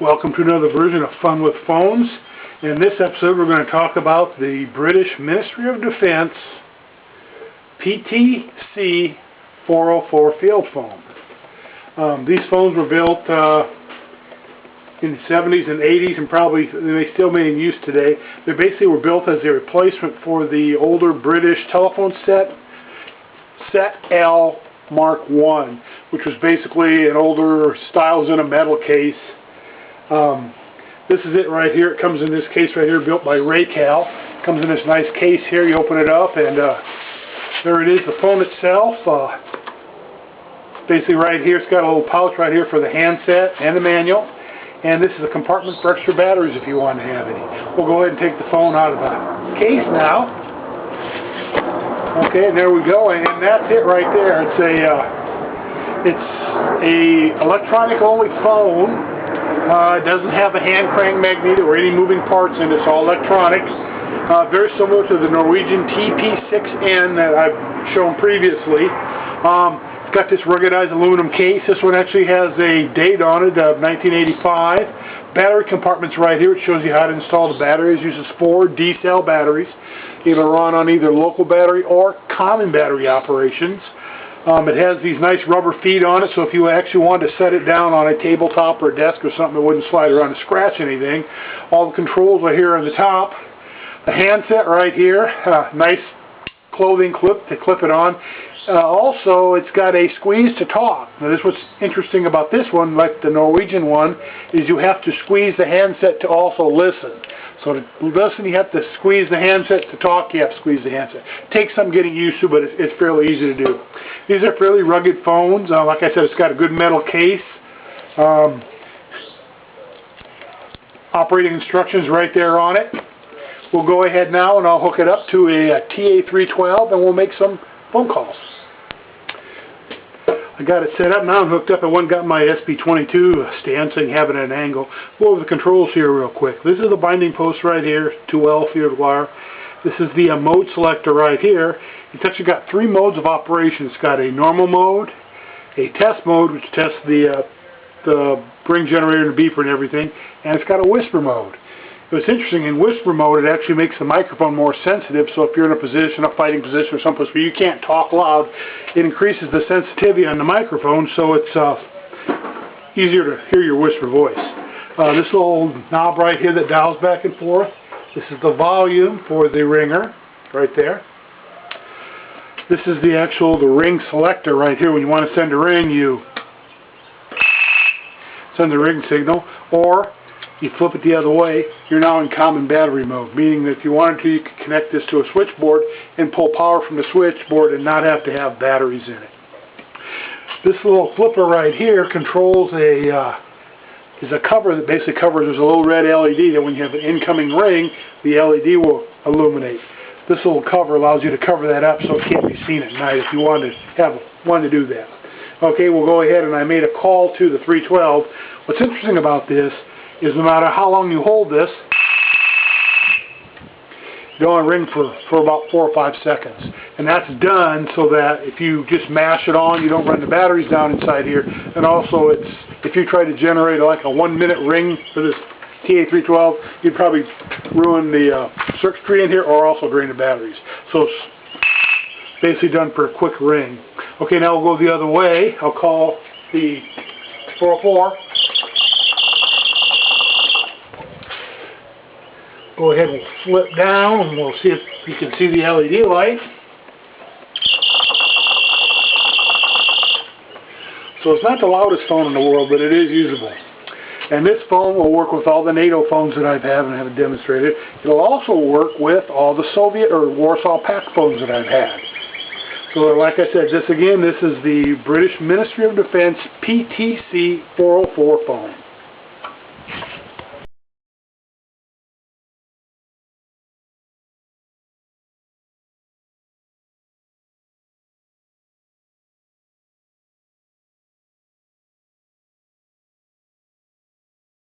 Welcome to another version of Fun with Phones. In this episode we're going to talk about the British Ministry of Defence PTC-404 field phone. These phones were built in the 70s and 80s and probably they still may be in use today. They basically were built as a replacement for the older British telephone set L Mark I, which was basically an older styles in a metal case. This is it right here. It comes in this case right here, built by Raycal. It comes in this nice case here. You open it up, and there it is, the phone itself. Basically right here, it's got a little pouch right here for the handset and the manual. And this is a compartment for extra batteries if you want to have any. We'll go ahead and take the phone out of the case now. Okay, and there we go, and that's it right there. It's a electronic only phone. It doesn't have a hand crank magnet or any moving parts in it. It's all electronics. Very similar to the Norwegian TP6N that I've shown previously. It's got this ruggedized aluminum case. This one actually has a date on it of 1985. Battery compartments right here. It shows you how to install the batteries. It uses 4 D-cell batteries. Either run on either local battery or common battery operations. It has these nice rubber feet on it, so if you actually wanted to set it down on a tabletop or a desk or something, it wouldn't slide around and scratch anything. All the controls are here on the top. The handset right here, nice clothing clip to clip it on. Also, it's got a squeeze to talk. Now, this what's interesting about this one, like the Norwegian one, is you have to squeeze the handset to also listen. So to listen, you have to squeeze the handset. To talk, you have to squeeze the handset. It takes some getting used to, but it's fairly easy to do. These are fairly rugged phones. Like I said, it's got a good metal case. Operating instructions right there on it. We'll go ahead now and I'll hook it up to a TA312 and we'll make some phone calls. I got it set up now and hooked up. I went and got my SP22 stand so I can have it at an angle. Go over the controls here real quick. This is the binding post right here, 2L field wire. This is the mode selector right here. It's actually got 3 modes of operation. It's got a normal mode, a test mode, which tests the ring generator and the beeper and everything, and it's got a whisper mode. What's interesting, in whisper mode, it actually makes the microphone more sensitive, so if you're in a position, a fighting position or someplace where you can't talk loud, it increases the sensitivity on the microphone, so it's easier to hear your whisper voice. This little knob right here that dials back and forth, this is the volume for the ringer, right there. This is the ring selector right here. When you want to send a ring, you send the ring signal, or you flip it the other way, you're now in common battery mode, meaning that if you wanted to, you could connect this to a switchboard and pull power from the switchboard and not have to have batteries in it. This little flipper right here controls is a cover that basically covers, there's a little red LED that when you have an incoming ring, the LED will illuminate. This little cover allows you to cover that up so it can't be seen at night if you wanted to do that. Okay, we'll go ahead, and I made a call to the 312. What's interesting about this is no matter how long you hold this, you only ring for about 4 or 5 seconds. And that's done so that if you just mash it on, you don't run the batteries down inside here. And also, if you try to generate like a 1-minute ring for this TA312, you'd probably ruin the circuitry in here or also drain the batteries. So it's basically done for a quick ring. Okay, now we'll go the other way. I'll call the 404. Go ahead and flip down and we'll see if you can see the LED light. So it's not the loudest phone in the world, but it is usable. And this phone will work with all the NATO phones that I've had and have demonstrated. It'll also work with all the Soviet or Warsaw Pact phones that I've had. So like I said, this is the British Ministry of Defence PTC-404 phone.